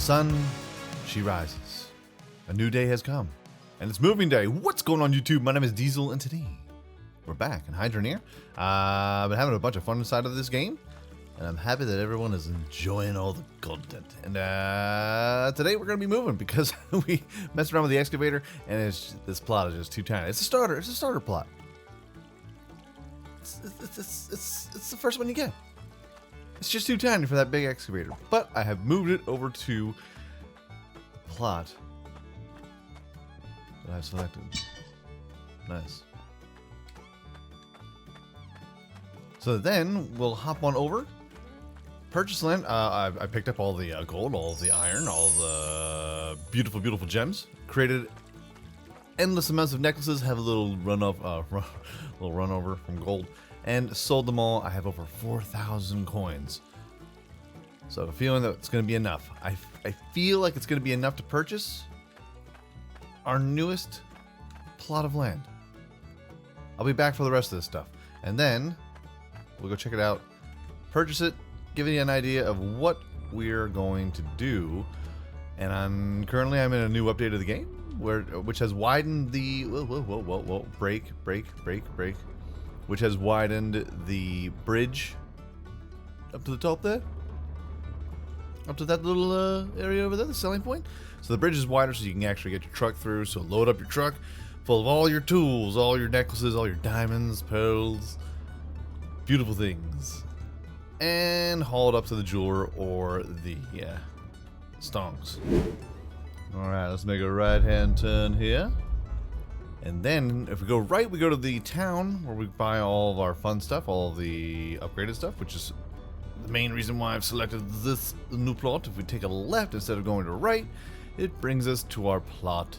sun, she rises. A new day has come, and it's moving day. What's going on, YouTube? My name is Diesel, and today we're back in Hydroneer. I've been having a bunch of fun inside of this game, and I'm happy that everyone is enjoying all the content. And today we're going to be moving because we messed around with the excavator, and this plot is just too tiny. It's a starter. It's a starter plot. It's the first one you get. It's just too tiny for that big excavator. But I have moved it over to plot that I've selected. Nice. So then we'll hop on over. Purchase land. I picked up all the gold, all the iron, all the beautiful, beautiful gems. Created endless amounts of necklaces. Have a little run over from gold, and sold them all. I have over 4,000 coins. So I'm feeling that it's going to be enough. I feel like it's going to be enough to purchase our newest plot of land. I'll be back for the rest of this stuff, and then we'll go check it out, purchase it, give you an idea of what we're going to do. And I'm in a new update of the game which has widened the break, which has widened the bridge up to the top there, up to that little area over there, the selling point. So the bridge is wider, so you can actually get your truck through. So load up your truck full of all your tools, all your necklaces, all your diamonds, pearls, beautiful things, and haul it up to the jeweler or the stongs. Alright, let's make a right hand turn here. And then if we go right, we go to the town where we buy all of our fun stuff, all of the upgraded stuff, which is the main reason why I've selected this new plot. If we take a left instead of going to the right, it brings us to our plot,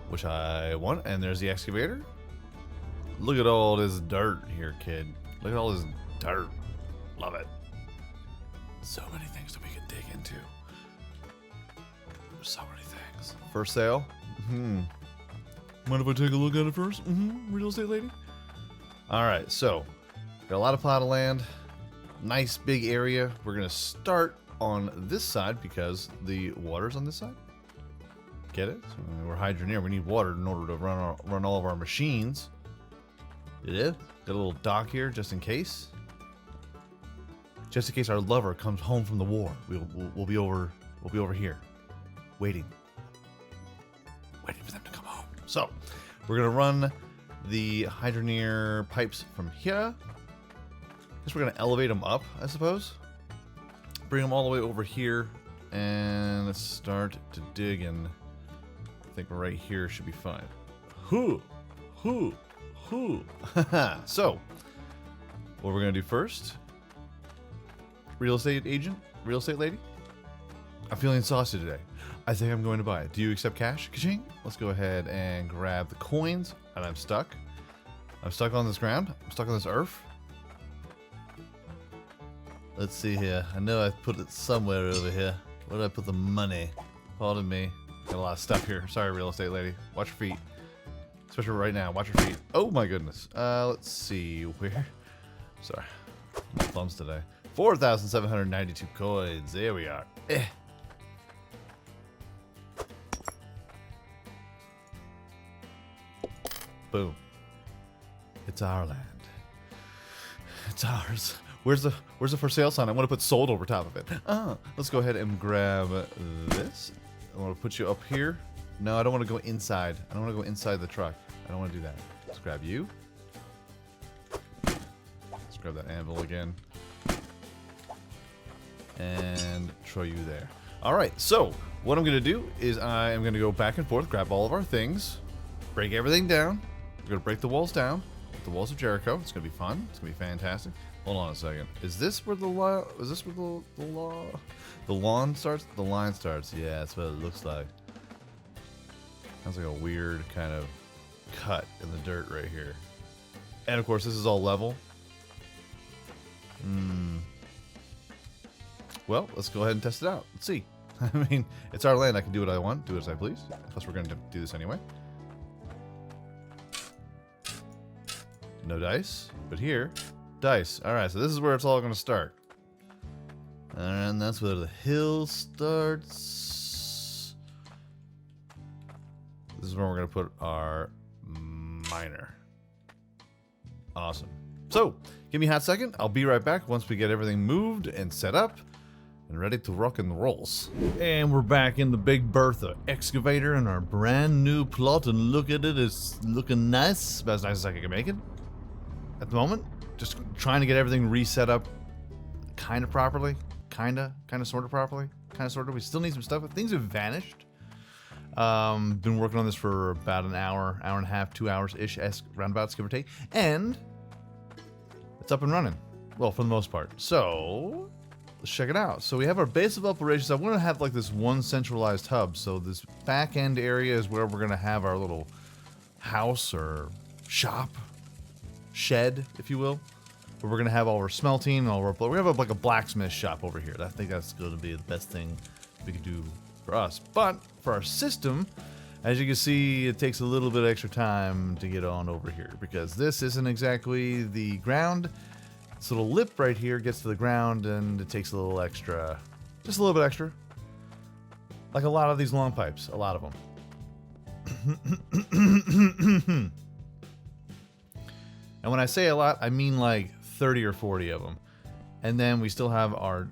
which I want. And there's the excavator. Look at all this dirt here, kid. Look at all this dirt. Love it. So many things that we can dig into. There's so many things. For sale. Mind if I take a look at it first? Real estate lady. Alright, so got a lot of plot of land. Nice big area. We're gonna start on this side because the water's on this side. Get it? So we're Hydroneer. We need water in order to run all of our machines. Yeah. Got a little dock here just in case. Just in case our lover comes home from the war. We'll be over here. Waiting for them to come home. So we're gonna run the Hydroneer pipes from here. Guess we're gonna elevate them up, I suppose. Bring them all the way over here, and let's start to dig. And I think right here should be fine. So what we're gonna do first, real estate agent, real estate lady, I'm feeling saucy today. I think I'm going to buy it. Do you accept cash? Ka-ching. Let's go ahead and grab the coins. And I'm stuck. I'm stuck on this ground. I'm stuck on this earth. Let's see here. I know I put it somewhere over here. Where did I put the money? Pardon me. Got a lot of stuff here. Sorry, real estate lady. Watch your feet. Especially right now. Watch your feet. Oh my goodness. Let's see where. Sorry. My thumbs today. 4,792 coins. There we are. Boom. It's our land. It's ours. Where's the for sale sign? I want to put sold over top of it. Let's go ahead and grab this. I want to put you up here. No, I don't want to go inside. I don't want to go inside the truck. I don't want to do that. Let's grab you. Let's grab that anvil again. And throw you there. Alright, so what I'm going to do is I am going to go back and forth, grab all of our things, break everything down. We're going to break the walls down, the walls of Jericho. It's going to be fun. It's going to be fantastic. Hold on a second. Is this where the lawn starts? The line starts. Yeah, that's what it looks like. Sounds like a weird kind of cut in the dirt right here. And of course, this is all level. Well, let's go ahead and test it out. Let's see. I mean, it's our land. I can do what I want, do as I please. Plus, we're going to do this anyway. No dice, but here, dice. All right, so this is where it's all going to start. And that's where the hill starts. This is where we're going to put our miner. Awesome. So, give me a hot second. I'll be right back once we get everything moved and set up and ready to rock and rolls. And we're back in the Big Bertha excavator in our brand new plot, and look at it, it's looking nice, about as nice as I can make it at the moment. Just trying to get everything reset up kind of properly, kind of sort of properly, kind of sort of. We still need some stuff, but things have vanished. Been working on this for about an hour, hour and a half, 2 hours-ish, roundabouts, give or take, and it's up and running. Well, for the most part. So let's check it out. So we have our base of operations. I want to have like this one centralized hub. So this back end area is where we're going to have our little house or shop, shed, if you will, where we're going to have all our smelting and all our, we have like a blacksmith shop over here. I think that's going to be the best thing we could do for us. But for our system, as you can see, it takes a little bit extra time to get on over here because this isn't exactly the ground. This little lip right here gets to the ground and it takes a little extra, just a little bit extra. Like a lot of these long pipes, a lot of them. And when I say a lot, I mean like 30 or 40 of them. And then we still have our,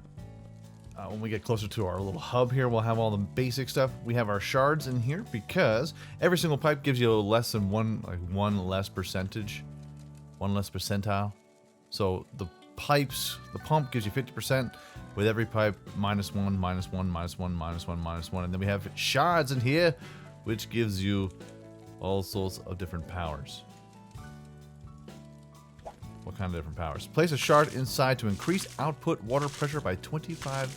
when we get closer to our little hub here, we'll have all the basic stuff. We have our shards in here because every single pipe gives you less than one less percentage, one less percentile. So the pipes, the pump gives you 50% with every pipe minus one, minus one, minus one, minus one, minus one. And then we have shards in here, which gives you all sorts of different powers. What kind of different powers? Place a shard inside to increase output water pressure by 25%.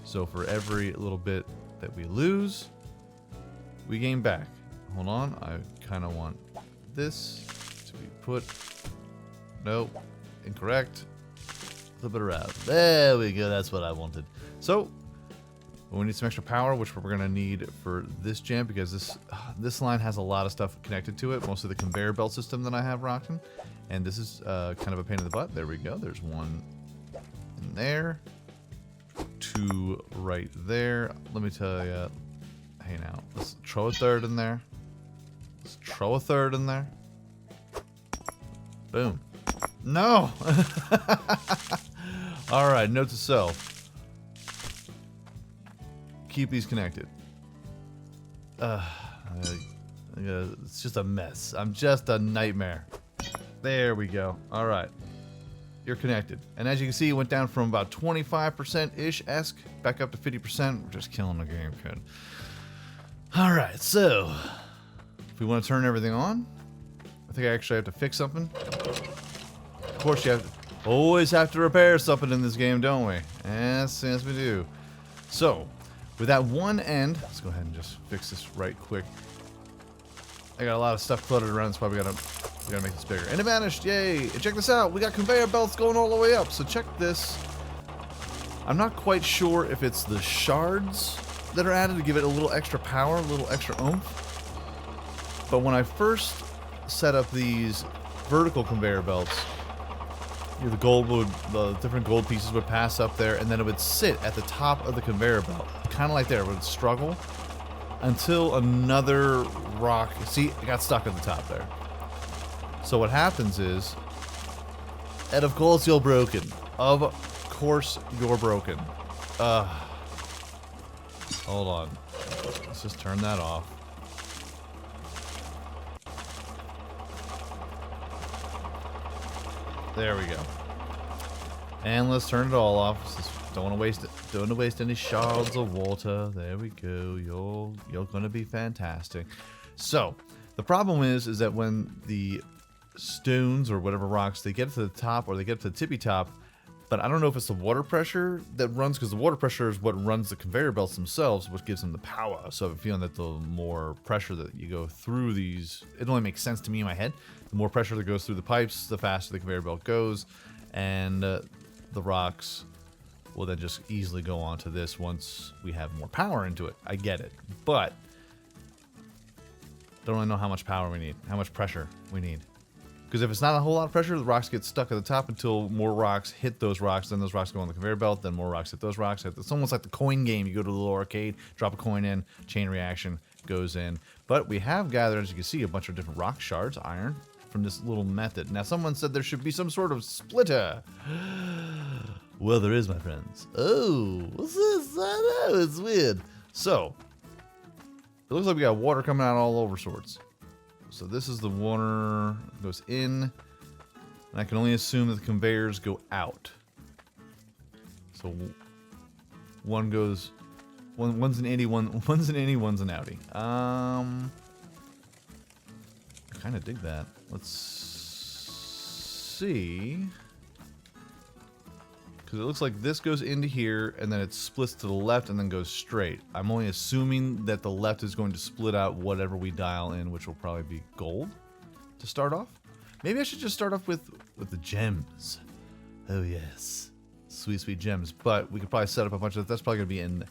So for every little bit that we lose, we gain back. Hold on, I kind of want this to be put. Nope, incorrect. Flip it around. There we go. That's what I wanted. So we need some extra power, which we're gonna need for this jam because this line has a lot of stuff connected to it. Mostly the conveyor belt system that I have rocking. And this is kind of a pain in the butt. There we go. There's one in there. Two right there. Let me tell you. Hey now, let's throw a third in there. Let's throw a third in there. Boom. No! Alright, note to self. Keep these connected. It's just a mess. I'm just a nightmare. There we go. All right. You're connected. And as you can see, it went down from about 25%-ish-esque back up to 50%. We're just killing the game, kid. All right. So if we want to turn everything on, I think I actually have to fix something. Of course, you always have to repair something in this game, don't we? Yes, yes, we do. So with that one end, let's go ahead and just fix this right quick. I got a lot of stuff cluttered around. That's why we gotta make this bigger. And it vanished, yay! And check this out, we got conveyor belts going all the way up. So check this. I'm not quite sure if it's the shards that are added to give it a little extra power, a little extra oomph. But when I first set up these vertical conveyor belts, the different gold pieces would pass up there, and then it would sit at the top of the conveyor belt, kind of like there. It would struggle until another rock. See, it got stuck at the top there. So what happens is, and of course you're broken. Of course you're broken. Hold on. Let's just turn that off. There we go. And let's turn it all off. Just don't want to waste it. Don't want to waste any shards of water. There we go. You're gonna be fantastic. So the problem is that when the stones or whatever rocks, they get to the top or they get to the tippy top, but I don't know if it's the water pressure that runs, because the water pressure is what runs the conveyor belts themselves, what gives them the power. So I'm feeling that the more pressure that you go through these, it only makes sense to me in my head. The more pressure that goes through the pipes, the faster the conveyor belt goes, and the rocks will then just easily go onto this once we have more power into it. I get it, but don't really know how much power we need, how much pressure we need. Because if it's not a whole lot of pressure, the rocks get stuck at the top until more rocks hit those rocks. Then those rocks go on the conveyor belt. Then more rocks hit those rocks. It's almost like the coin game. You go to the little arcade, drop a coin in, chain reaction goes in. But we have gathered, as you can see, a bunch of different rock shards, iron, from this little method. Now, someone said there should be some sort of splitter. Well, there is, my friends. Oh, what's this? I know, it's weird. So, it looks like we got water coming out all over sorts. So this is the water goes in, and I can only assume that the conveyors go out. So one goes, one's an innie, one's an innie, one's an outie. I kind of dig that. Let's see, because it looks like this goes into here, and then it splits to the left and then goes straight. I'm only assuming that the left is going to split out whatever we dial in, which will probably be gold to start off. Maybe I should just start off with the gems. Oh yes, sweet, sweet gems. But we could probably set up a bunch of, that's probably going to be in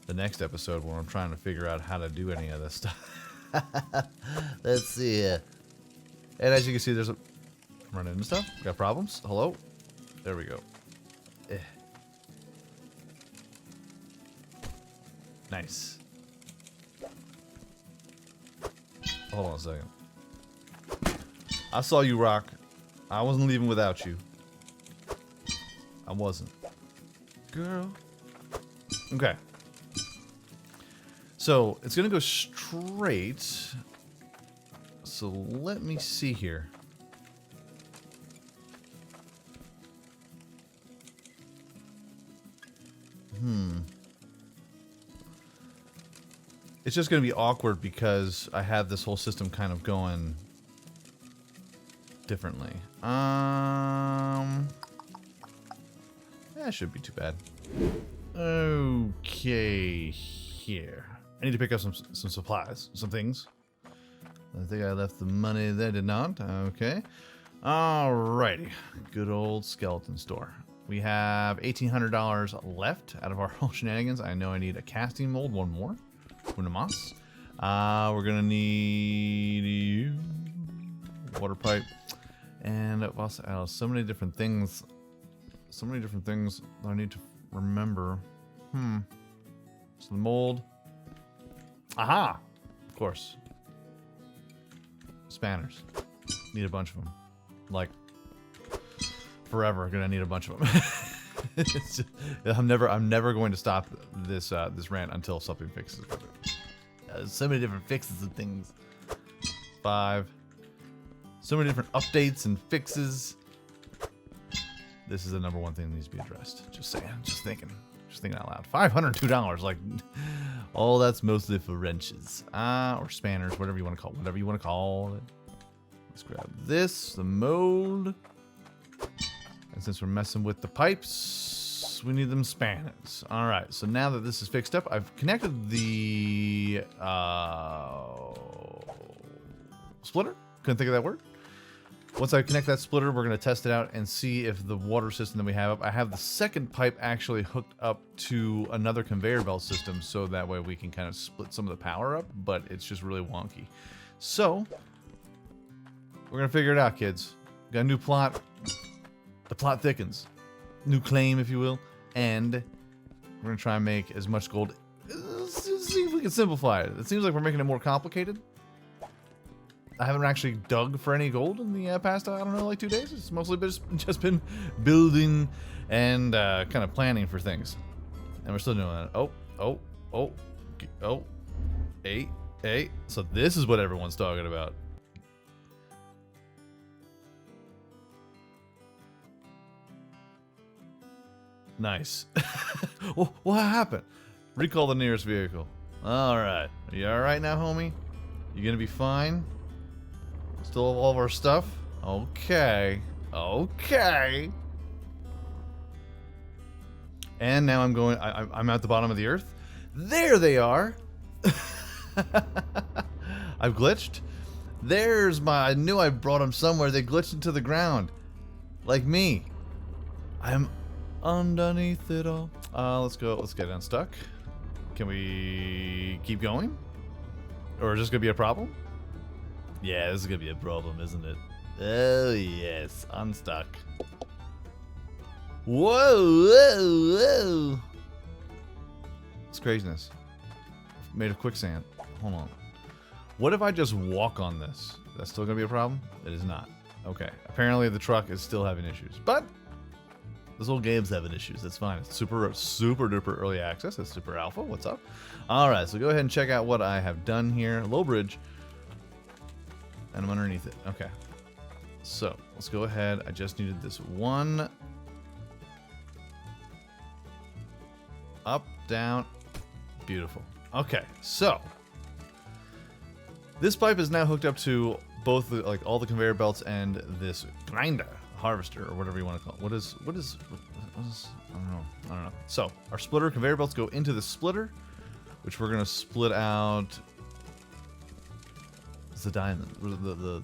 the next episode when I'm trying to figure out how to do any of this stuff. Let's see. And as you can see, there's a, I'm running into stuff. Got problems. Hello? There we go. Nice. Hold on a second. I saw you, Rock. I wasn't leaving without you. I wasn't. Girl. Okay. So, it's going to go straight. So, let me see here. It's just going to be awkward because I have this whole system kind of going differently. Yeah, it shouldn't be too bad. Okay, here. I need to pick up some supplies, some things. I think I left the money there, did not. Okay. Alrighty. Good old skeleton store. We have $1,800 left out of our whole shenanigans. I know I need a casting mold, one more. Una mas. We're gonna need water pipe, and also so many different things. So many different things that I need to remember. So the mold. Aha! Of course. Spanners. Need a bunch of them. Like forever. Gonna need a bunch of them. It's just, I'm never going to stop this this rant until something fixes it. So many different fixes and things. 5. So many different updates and fixes. This is the number one thing that needs to be addressed. Just saying. Just thinking out loud. $502. Like, oh, that's mostly for wrenches, or spanners, whatever you want to call it. Whatever you want to call it. Let's grab this, the mold. And since we're messing with the pipes, we need them spanners. All right, so now that this is fixed up, I've connected the splitter. Couldn't think of that word. Once I connect that splitter, we're going to test it out and see if the water system that we have up. I have the second pipe actually hooked up to another conveyor belt system, so that way we can kind of split some of the power up, but it's just really wonky. So, we're going to figure it out, kids. Got a new plot. The plot thickens. New claim, if you will. And we're going to try and make as much gold. Let's see if we can simplify it. It seems like we're making it more complicated. I haven't actually dug for any gold in the past, I don't know, like 2 days. It's mostly just been building and kind of planning for things. And we're still doing that. Oh. Hey. So this is what everyone's talking about. Nice. What happened? Recall the nearest vehicle. Alright. Are you alright now, homie? You gonna be fine? Still have all of our stuff? Okay. And now I'm going, I'm at the bottom of the earth. There they are! I've glitched. There's my, I knew I brought them somewhere. They glitched into the ground. Like me. I'm underneath it all. Let's go, let's get unstuck. Can we keep going? Or is this gonna be a problem? Yeah, this is gonna be a problem, isn't it? Oh, yes. Unstuck. Whoa, whoa, whoa. It's craziness. Made of quicksand. Hold on. What if I just walk on this? That's still going to be a problem? It is not. Okay. Apparently the truck is still having issues. But this whole game's having issues. That's fine. It's super duper early access. It's super alpha. What's up? Alright, so go ahead and check out what I have done here. Low bridge. And I'm underneath it. Okay. So, let's go ahead. I just needed this one. Up, down. Beautiful. Okay, so this pipe is now hooked up to both the, like all the conveyor belts and this grinder harvester or whatever you want to call it. What is I don't know. So our splitter conveyor belts go into the splitter, which we're gonna split out the diamond, the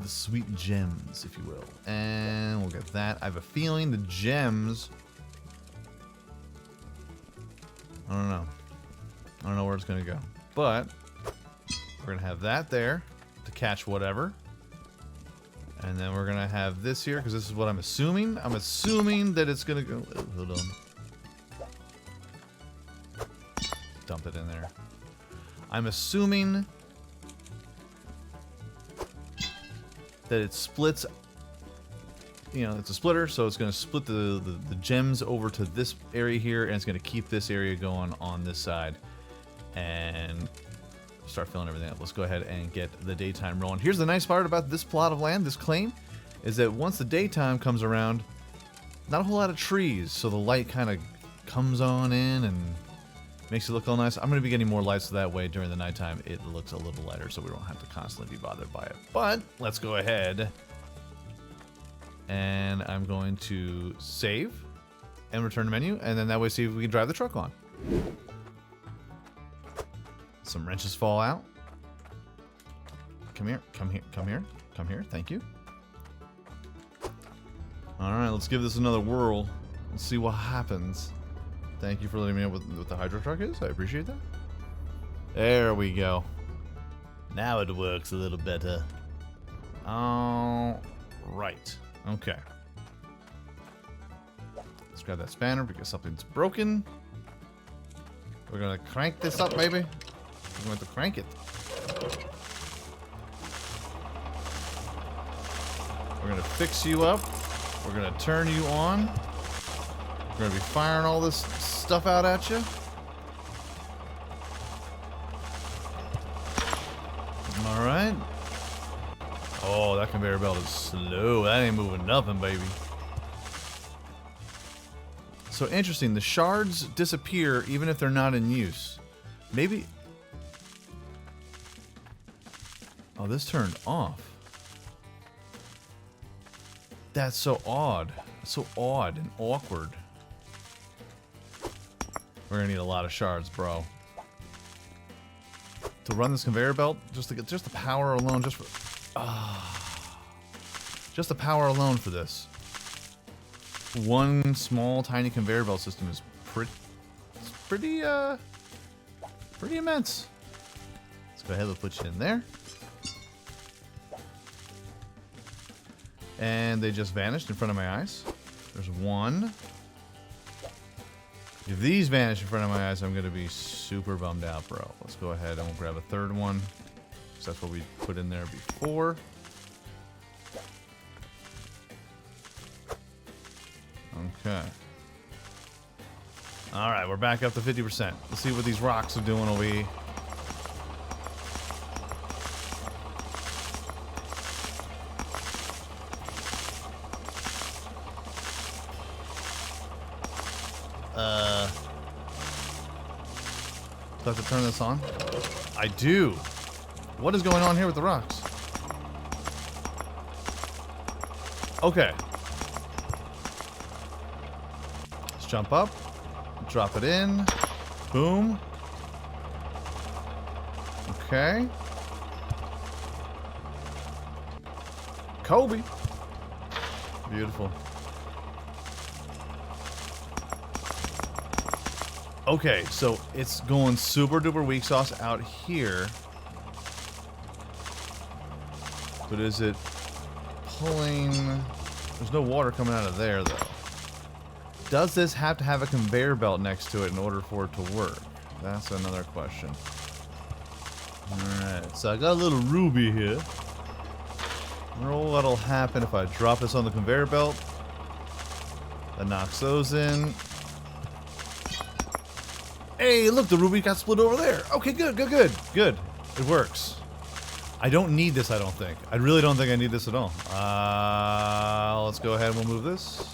sweet gems, if you will, and we'll get that. I have a feeling the gems. I don't know where it's gonna go, but we're gonna have that there to catch whatever, and then we're gonna have this here because this is what I'm assuming. I'm assuming that it's gonna go. Oh, hold on. Dump it in there. I'm assuming that it splits. You know, it's a splitter, so it's going to split the gems over to this area here, and it's going to keep this area going on this side, and start filling everything up. Let's go ahead and get the daytime rolling. Here's the nice part about this plot of land, this claim, is that once the daytime comes around, not a whole lot of trees, so the light kind of comes on in and makes it look all nice. I'm going to be getting more lights so that way during the nighttime it looks a little lighter, so we don't have to constantly be bothered by it. But let's go ahead. And I'm going to save and return to menu, and then that way see if we can drive the truck on. Some wrenches fall out. Come here, come here, come here, come here. Thank you. Alright, let's give this another whirl. Let's see what happens. Thank you for letting me know what the hydro truck is. I appreciate that. There we go. Now it works a little better. All right. Okay. Let's grab that spanner because something's broken. We're gonna crank this up, baby. We're going to crank it. We're gonna fix you up. We're gonna turn you on. We're gonna be firing all this stuff out at you. All right. Oh, that conveyor belt is slow. That ain't moving nothing, baby. So interesting. The shards disappear even if they're not in use. Maybe. Oh, this turned off. That's so odd. So odd and awkward. We're gonna need a lot of shards, bro. To run this conveyor belt, just the power alone, just the power alone for this. One small, tiny conveyor belt system is pretty immense. Let's go ahead and put you in there. And they just vanished in front of my eyes. There's one. If these vanish in front of my eyes, I'm going to be super bummed out, bro. Let's go ahead and we'll grab a third one. Because that's what we put in there before. Okay. Alright, we're back up to 50%. Let's see what these rocks are doing over here. Do I have to turn this on? I do. What is going on here with the rocks? Okay. Let's jump up. Drop it in. Boom. Okay. Kobe. Beautiful. Okay, so it's going super duper weak sauce out here. But is it pulling... There's no water coming out of there, though. Does this have to have a conveyor belt next to it in order for it to work? That's another question. Alright, so I got a little ruby here. What'll happen if I drop this on the conveyor belt? That knocks those in. Hey, look, the ruby got split over there. Okay, good. It works. I don't need this, I don't think. I really don't think I need this at all. Let's go ahead and we'll move this.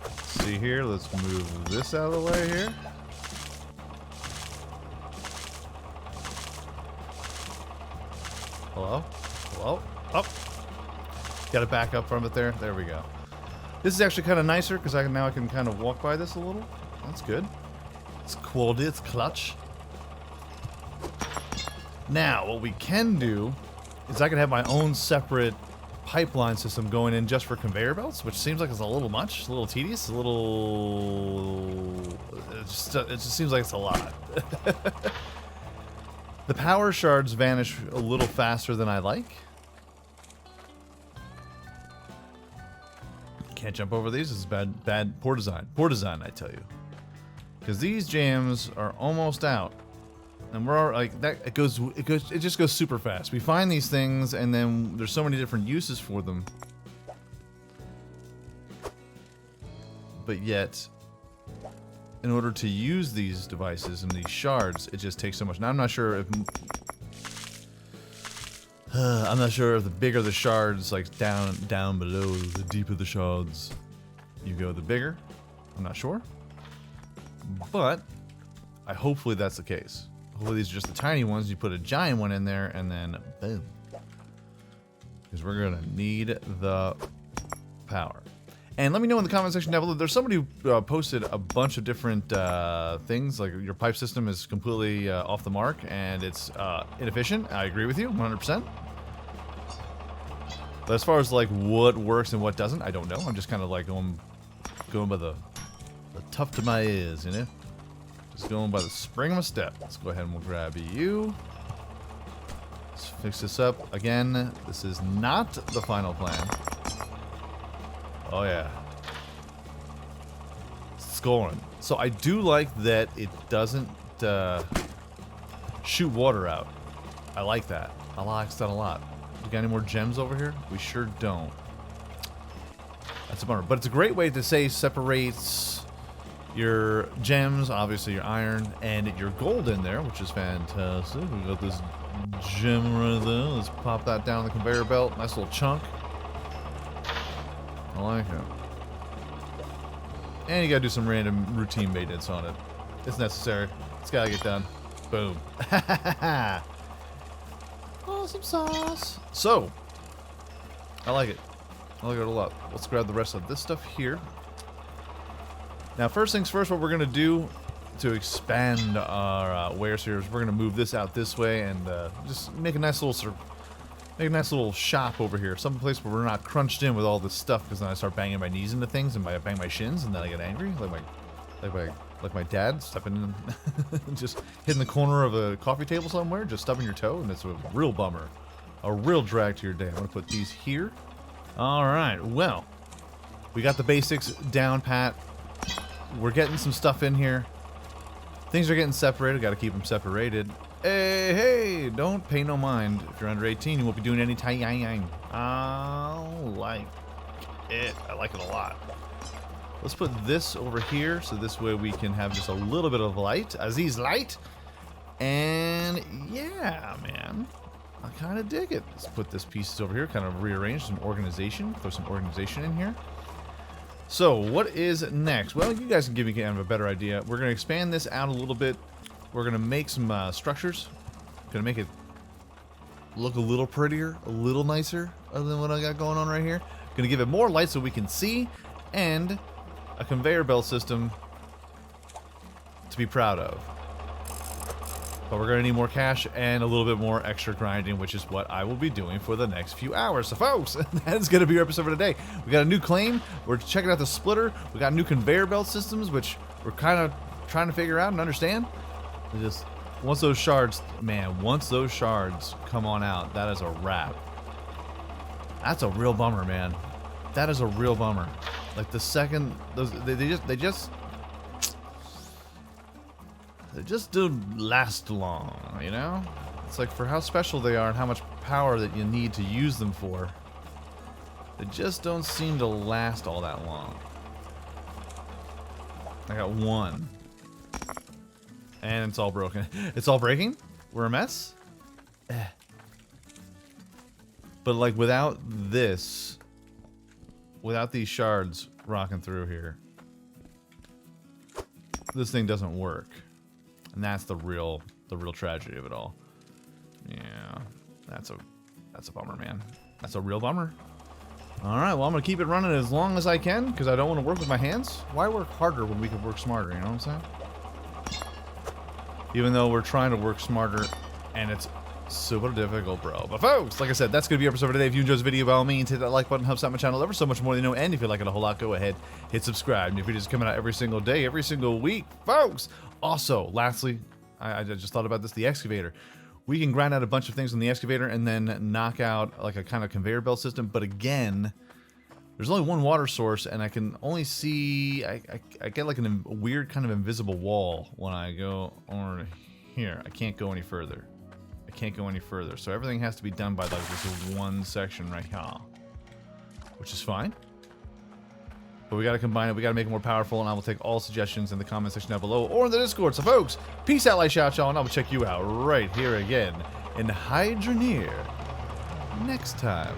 Let's see here, let's move this out of the way here. Hello? Hello? Up. Got to back up from it there. There we go. This is actually kind of nicer because now I can kind of walk by this a little. That's good. It's quality. It's clutch. Now, what we can do is I can have my own separate pipeline system going in just for conveyor belts, which seems like it's a little much, a little tedious, a little... It just seems like it's a lot. The power shards vanish a little faster than I like. Can't jump over these. This is bad, poor design. Poor design, I tell you. Because these jams are almost out, and we're all, like that. It just goes super fast. We find these things, and then there's so many different uses for them. But yet, in order to use these devices and these shards, it just takes so much. Now I'm not sure if the bigger the shards, like down below, the deeper the shards you go, the bigger. I'm not sure. But hopefully that's the case. Hopefully these are just the tiny ones. You put a giant one in there and then boom. Because we're going to need the power. And let me know in the comment section down below. There's somebody who posted a bunch of different things. Like your pipe system is completely off the mark and it's inefficient. I agree with you 100%. But as far as like what works and what doesn't, I don't know. I'm just kind of like going by the tuft of my ears, you know? Just going by the spring of my step. Let's go ahead and we'll grab you. Let's fix this up. Again, this is not the final plan. Oh yeah. Scoring. So I do like that it doesn't shoot water out. I like that. I like that a lot. We got any more gems over here? We sure don't. That's a bummer. But it's a great way to say separates your gems, obviously your iron, and your gold in there, which is fantastic. We got this gem right there. Let's pop that down the conveyor belt. Nice little chunk. I like it. And you gotta do some random routine maintenance on it. It's necessary. It's gotta get done. Boom. Awesome sauce. So, I like it. I like it a lot. Let's grab the rest of this stuff here. Now, first things first, what we're gonna do to expand our wares here is we're gonna move this out this way and just make a nice little shop over here, some place where we're not crunched in with all this stuff. Because then I start banging my knees into things and I bang my shins, and then I get angry, like my dad stepping in, just hitting the corner of a coffee table somewhere, just stubbing your toe, and it's a real bummer, a real drag to your day. I'm gonna put these here. All right, well, we got the basics down pat. We're getting some stuff in here. Things are getting separated. Got to keep them separated. Hey, don't pay no mind. If you're under 18, you won't be doing any tying. I like it. I like it a lot. Let's put this over here, so this way we can have just a little bit of light. Aziz light. And yeah, man. I kind of dig it. Let's put this piece over here, kind of rearrange some organization. Throw some organization in here. So, what is next? Well, you guys can give me kind of a better idea. We're going to expand this out a little bit. We're going to make some structures. Going to make it look a little prettier, a little nicer than what I got going on right here. Going to give it more light so we can see, and a conveyor belt system to be proud of. But we're going to need more cash and a little bit more extra grinding, which is what I will be doing for the next few hours. So folks, that is going to be our episode for today. We got a new claim. We're checking out the splitter. We got new conveyor belt systems, which we're kind of trying to figure out and understand. Just once those shards, man, once those shards come on out, that is a wrap. That's a real bummer, man. That is a real bummer. Like the second those they just don't last long, you know? It's like for how special they are and how much power that you need to use them for. They just don't seem to last all that long. I got one. And it's all broken. It's all breaking? We're a mess? But like without this, without these shards rocking through here, this thing doesn't work. And that's the real tragedy of it all. Yeah. That's a bummer, man. That's a real bummer. Alright, well I'm gonna keep it running as long as I can, because I don't want to work with my hands. Why work harder when we can work smarter, you know what I'm saying? Even though we're trying to work smarter, and it's super difficult, bro. But folks, like I said, that's gonna be our episode for today. If you enjoyed this video, by all means, hit that like button, helps out my channel ever so much more than you know. And if you like it a whole lot, go ahead, hit subscribe. New videos coming out every single day, every single week, folks. Also, lastly, I just thought about this, the excavator. We can grind out a bunch of things on the excavator and then knock out like a kind of conveyor belt system. But again, there's only one water source, and I can only see, I get like a weird kind of invisible wall when I go over here. I can't go any further. I can't go any further. So everything has to be done by like this one section right here, which is fine. But we got to combine it. We got to make it more powerful, and I will take all suggestions in the comment section down below or in the Discord. So folks, peace out, like, shout, y'all, and I will check you out right here again in Hydroneer next time.